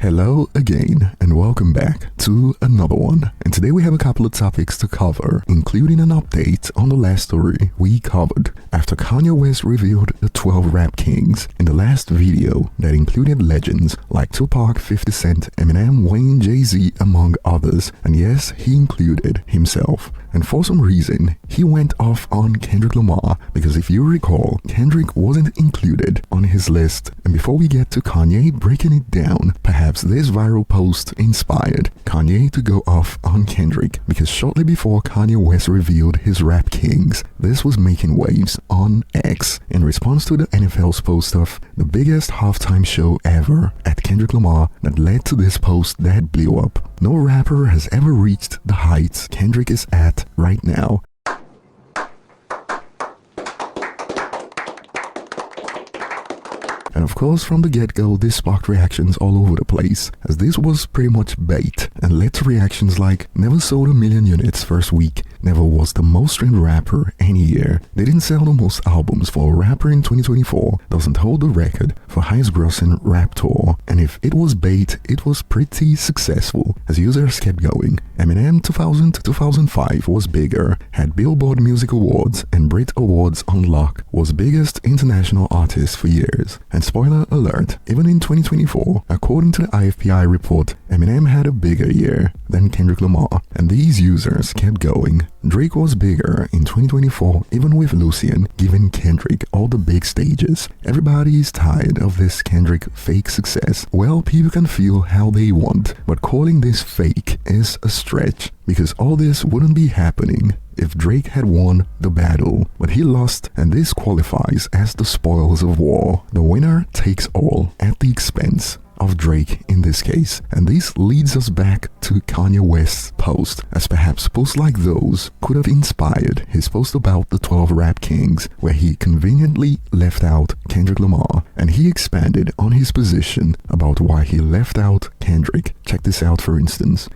Hello again and welcome back to another one. And today we have a couple of topics to cover, including an update on the last story we covered after Kanye West revealed the 12 rap kings in the last video that included legends like Tupac, 50 Cent, Eminem, Wayne, Jay-Z, among others. And yes, he included himself. And for some reason, he went off on Kendrick Lamar because if you recall, Kendrick wasn't included on his list. And before we get to Kanye breaking it down, perhaps this viral post inspired Kanye to go off on Kendrick, because shortly before Kanye West revealed his rap kings, this was making waves on X in response to the NFL's post of the biggest halftime show ever at Kendrick Lamar that led to this post that blew up. No rapper has ever reached the heights Kendrick is at right now. And of course, from the get-go, this sparked reactions all over the place, as this was pretty much bait and led to reactions like never sold 1 million units first week, never was the most streamed rapper any year, they didn't sell the most albums for a rapper in 2024, doesn't hold the record for highest grossing rap tour, and if it was bait, it was pretty successful as users kept going. Eminem 2000 to 2005 was bigger, had Billboard Music Awards and Brit Awards on lock, was biggest international artist for years. And spoiler alert, even in 2024, according to the IFPI report, Eminem had a bigger year than Kendrick Lamar, and these users kept going. Drake was bigger in 2024, even with Lucian giving Kendrick all the big stages. Everybody is tired of this Kendrick fake success. Well, people can feel how they want, but calling this fake is a stretch, because all this wouldn't be happening if Drake had won the battle, but he lost, and this qualifies as the spoils of war. The winner takes all at the expense of Drake in this case. And this leads us back to Kanye West's post, as perhaps posts like those could have inspired his post about the 12 rap kings, where he conveniently left out Kendrick Lamar, and he expanded on his position about why he left out Kendrick. Check this out, for instance.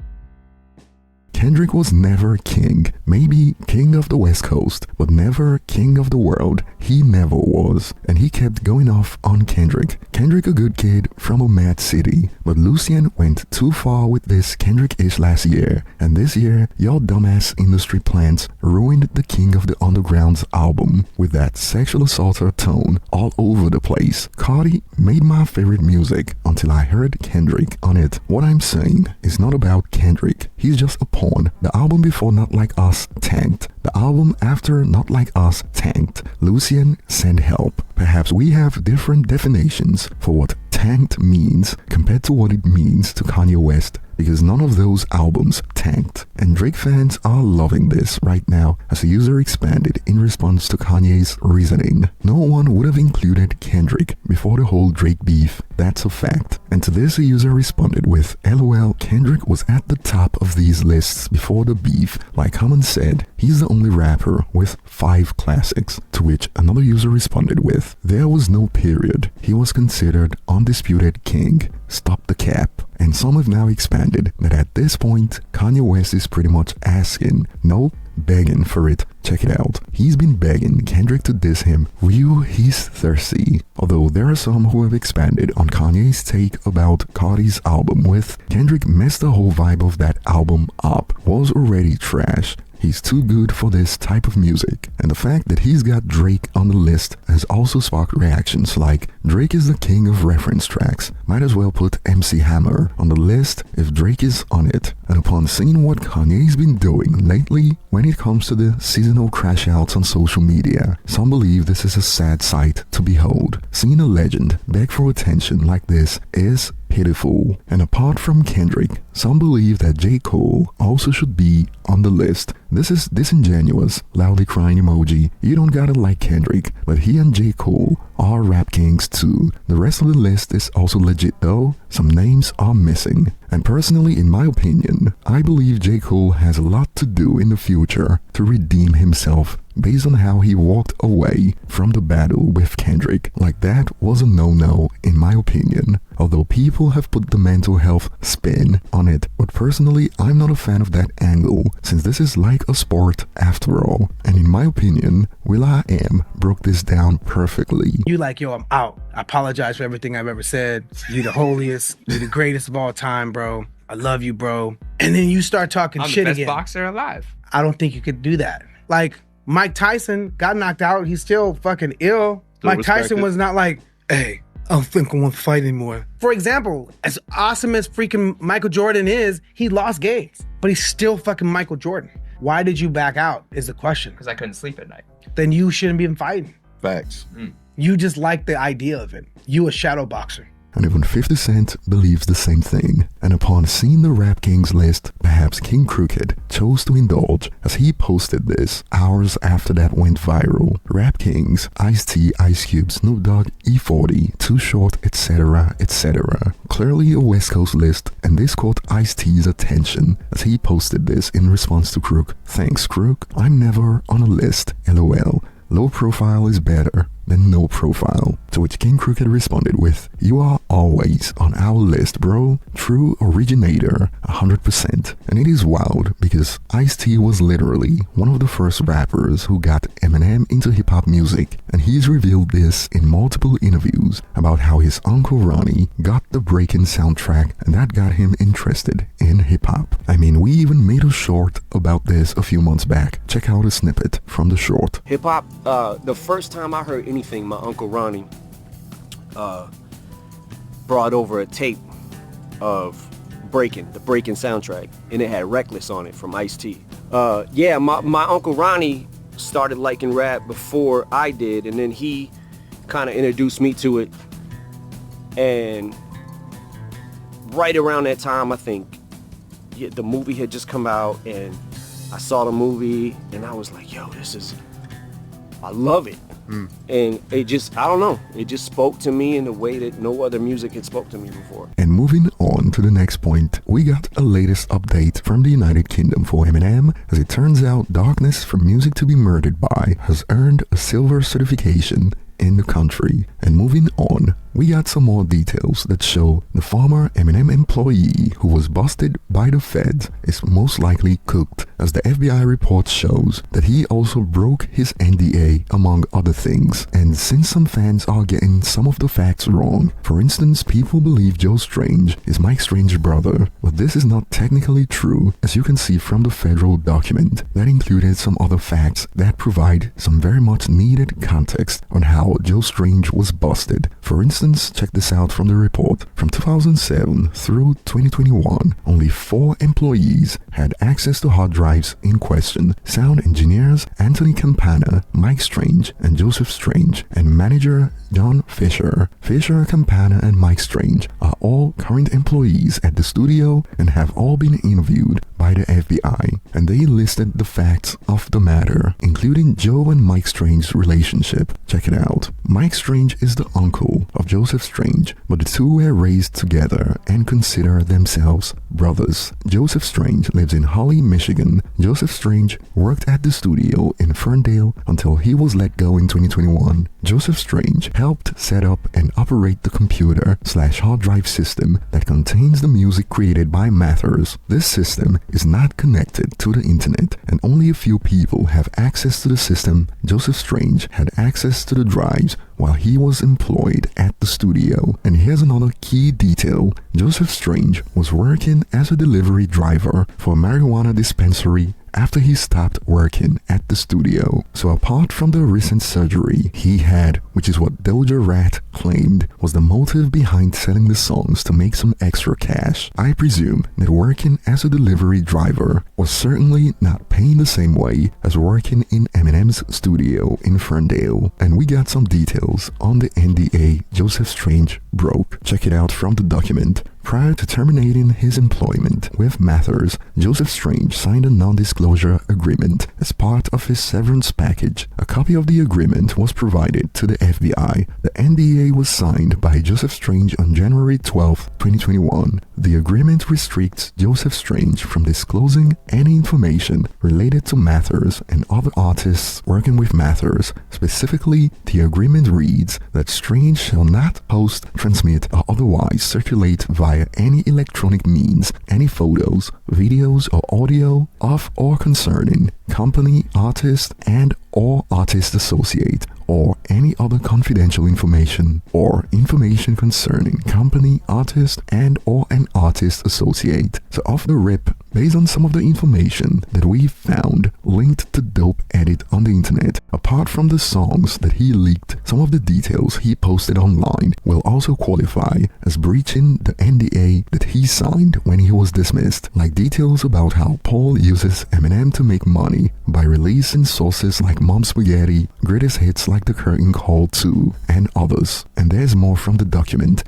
Kendrick was never king, maybe king of the West Coast, but never king of the world. He never was. And he kept going off on Kendrick. Kendrick a good kid from a mad city, but Lucian went too far with this Kendrick-ish last year, and this year your dumbass industry plants ruined the King of the Underground's album with that sexual assaulter tone all over the place. Cardi made my favorite music until I heard Kendrick on it. What I'm saying is not about Kendrick, he's just a pawn. The album before Not Like Us tanked. The album after Not Like Us tanked. Lucian, send help. Perhaps we have different definitions for what tanked means compared to what it means to Kanye West, because none of those albums tanked. And Drake fans are loving this right now as the user expanded in response to Kanye's reasoning. No one would have included Kendrick before the whole Drake beef, that's a fact. And to this a user responded with, LOL, Kendrick was at the top of these lists before the beef. Like Common said, he's the only rapper with 5 classics. To which another user responded with, there was no period. He was considered undisputed king. Stop the cap. And some have now expanded that at this point, Kanye West is pretty much asking, no, begging for it. Check it out. He's been begging Kendrick to diss him. Ryu, he's thirsty. Although there are some who have expanded on Kanye's take about Cardi's album with, Kendrick messed the whole vibe of that album up. Was already trash. He's too good for this type of music. And the fact that he's got Drake on the list has also sparked reactions like, Drake is the king of reference tracks. Might as well put MC Hammer on the list if Drake is on it. And upon seeing what Kanye's been doing lately when it comes to the seasonal crash outs on social media, some believe this is a sad sight to behold. Seeing a legend beg for attention like this is pitiful. And apart from Kendrick, some believe that J. Cole also should be on the list. This is disingenuous, loudly crying emoji. You don't gotta like Kendrick, but he and J. Cole are rap kings too. The rest of the list is also legit though. Some names are missing. And personally, in my opinion, I believe J. Cole has a lot to do in the future to redeem himself based on how he walked away from the battle with Kendrick. Like, that was a no-no in my opinion, although people have put the mental health spin on it. But personally, I'm not a fan of that angle, since this is like a sport after all. And in my opinion, will.i.am broke this down perfectly. You like, yo, I'm out. I apologize for everything I've ever said. You the holiest. You the greatest of all time, bro. I love you, bro. And then you start talking shit again. I'm the best boxer alive. I don't think you could do that. Like, Mike Tyson got knocked out. He's still fucking ill. Still Mike Tyson was not like, hey, I don't think I want to fight anymore. For example, as awesome as freaking Michael Jordan is, he lost games, but he's still fucking Michael Jordan. Why did you back out is the question. Because I couldn't sleep at night. Then you shouldn't be fighting. Facts. You just like the idea of it. You a shadow boxer. And even 50 Cent believes the same thing. And upon seeing the Rap Kings list, perhaps King Crooked chose to indulge, as he posted this hours after that went viral. Rap Kings, Ice-T, Ice Cube, Snoop Dogg, E40, Too Short, etc., etc. Clearly a West Coast list, and this caught Ice-T's attention as he posted this in response to Crook. Thanks, Crook. I'm never on a list, LOL. Low profile is better than no profile. To which King Crooked responded with, you are always on our list, bro. True originator, 100%. And it is wild because Ice-T was literally one of the first rappers who got Eminem into hip-hop music, and he's revealed this in multiple interviews about how his uncle Ronnie got the Breakin' soundtrack, and that got him interested in hip-hop. I mean, we even made a short about this a few months back. Check out a snippet from the short. Hip-hop, the first time I heard anything, my uncle Ronnie brought over a tape of the Breakin' soundtrack, and it had Reckless on it from Ice-T. Yeah, my uncle Ronnie started liking rap before I did, and then he kind of introduced me to it. And right around that time, I think the movie had just come out, and I saw the movie, and I was like, yo, I love it. And it just, I don't know, it just spoke to me in a way that no other music had spoke to me before. And moving on to the next point, we got a latest update from the United Kingdom for Eminem, as it turns out Darkness for Music to be Murdered By has earned a silver certification in the country. And moving on, we got some more details that show the former Eminem employee who was busted by the feds is most likely cooked, as the FBI report shows that he also broke his NDA among other things. And since some fans are getting some of the facts wrong, for instance, people believe Joe Strange is Mike Strange's brother, but this is not technically true, as you can see from the federal document that included some other facts that provide some very much needed context on how Joe Strange was busted. For instance, check this out from the report. From 2007 through 2021, only 4 employees had access to hard drives in question. Sound engineers Anthony Campana, Mike Strange, and Joseph Strange, and manager John Fisher. Fisher, Campana, and Mike Strange are all current employees at the studio and have all been interviewed by the FBI, and they listed the facts of the matter, including Joe and Mike Strange's relationship. Check it out. Mike Strange is the uncle of Joseph Strange, but the two were raised together and consider themselves brothers. Joseph Strange lives in Holly, Michigan. Joseph Strange worked at the studio in Ferndale until he was let go in 2021. Joseph Strange helped set up and operate the computer/hard drive system that contains the music created by Mathers. This system is not connected to the internet, and only a few people have access to the system. Joseph Strange had access to the drives while he was employed at the studio. And here's another key detail. Joseph Strange was working as a delivery driver for a marijuana dispensary after he stopped working at the studio. So apart from the recent surgery he had, which is what Doja Rat claimed was the motive behind selling the songs to make some extra cash, I presume that working as a delivery driver was certainly not paying the same way as working in Eminem's studio in Ferndale. And we got some details on the NDA Joseph Strange broke. Check it out from the document. Prior to terminating his employment with Mathers, Joseph Strange signed a non-disclosure agreement as part of his severance package. A copy of the agreement was provided to the FBI. The NDA was signed by Joseph Strange on January 12, 2021. The agreement restricts Joseph Strange from disclosing any information related to Mathers and other artists working with Mathers. Specifically, the agreement reads that Strange shall not post, transmit, or otherwise circulate via any electronic means any photos, videos, or audio of or concerning company, artist, and or artist associate or any other confidential information or information concerning company, artist, and or an artist associate. So off the rip, based on some of the information that we found linked to Dope Edit on the internet, apart from the songs that he leaked, some of the details he posted online will also qualify as breaching the NDA that he signed when he was dismissed, like details about how Paul uses Eminem to make money by releasing sources like Mom Spaghetti, greatest hits like The Curtain Call 2, and others. And there's more from the document.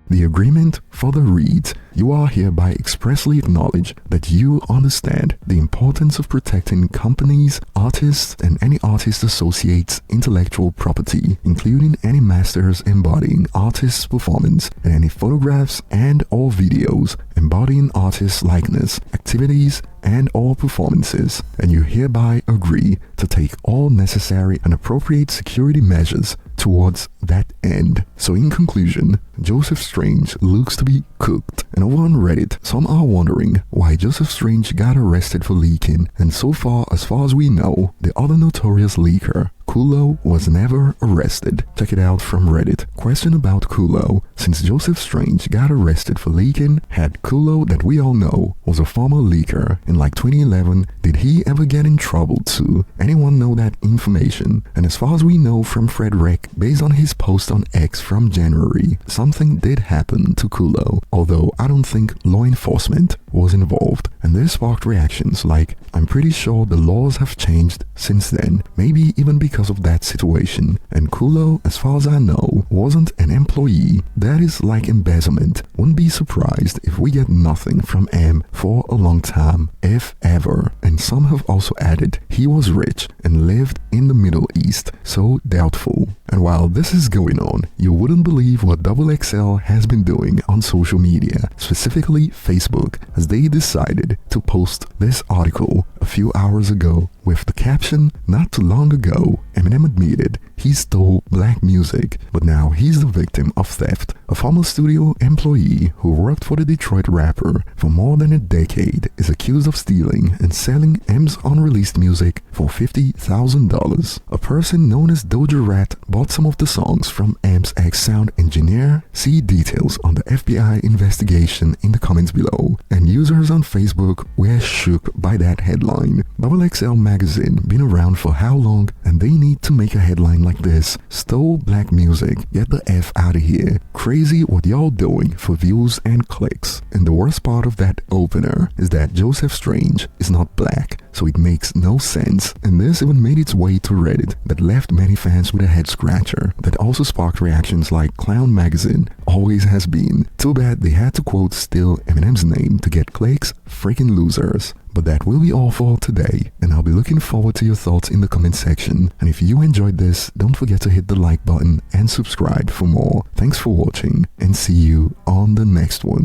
The agreement further reads, "You are hereby expressly acknowledge that you understand the importance of protecting companies, artists, and any artist associates' intellectual property, including any masters embodying artists' performance, and any photographs and or videos embodying artists' likeness, activities, and or performances, and you hereby agree to take all necessary and appropriate security measures towards that end." So in conclusion, Joseph Strange looks to be cooked, and over on Reddit, some are wondering why Joseph Strange got arrested for leaking, and so far as we know, the other notorious leaker, Kulo, was never arrested. Check it out from Reddit. Question about Kulo. Since Joseph Strange got arrested for leaking, had Kulo, that we all know was a former leaker in like 2011, did he ever get in trouble too? Anyone know that information? And as far as we know from Frederick, based on his post on X from January, something did happen to Kulo, although I don't think law enforcement was involved. And this sparked reactions like, I'm pretty sure the laws have changed since then, maybe even because of that situation. And Kulo, as far as I know, wasn't an employee. That is like embezzlement. Wouldn't be surprised if we get nothing from M for a long time, if ever. And some have also added he was rich and lived in the Middle East, so doubtful. And while this is going on, you wouldn't believe what XXL has been doing on social media, specifically Facebook, as they decided to post this article a few hours ago with the caption, "Not too long ago, Eminem admitted he stole black music, but now he's the victim of theft." A former studio employee who worked for the Detroit rapper for more than a decade is accused of stealing and selling M's unreleased music for $50,000. A person known as Doja Rat bought some of the songs from M's ex-sound engineer. See details on the FBI investigation in the comments below. And users on Facebook were shook by that headline. XXL Magazine been around for how long, and they need to make a headline like this? Stole black music, get the F out of here. Crazy what y'all doing for views and clicks. And the worst part of that opener is that Joseph Strange is not black, so it makes no sense. And this even made its way to Reddit, that left many fans with a head scratcher, that also sparked reactions like Clown Magazine always has been. Too bad they had to quote steal Eminem's name to get clicks, freaking losers. But that will be all for today, and I'll be looking forward to your thoughts in the comment section. And if you enjoyed this, don't forget to hit the like button and subscribe for more. Thanks for watching, and see you on the next one.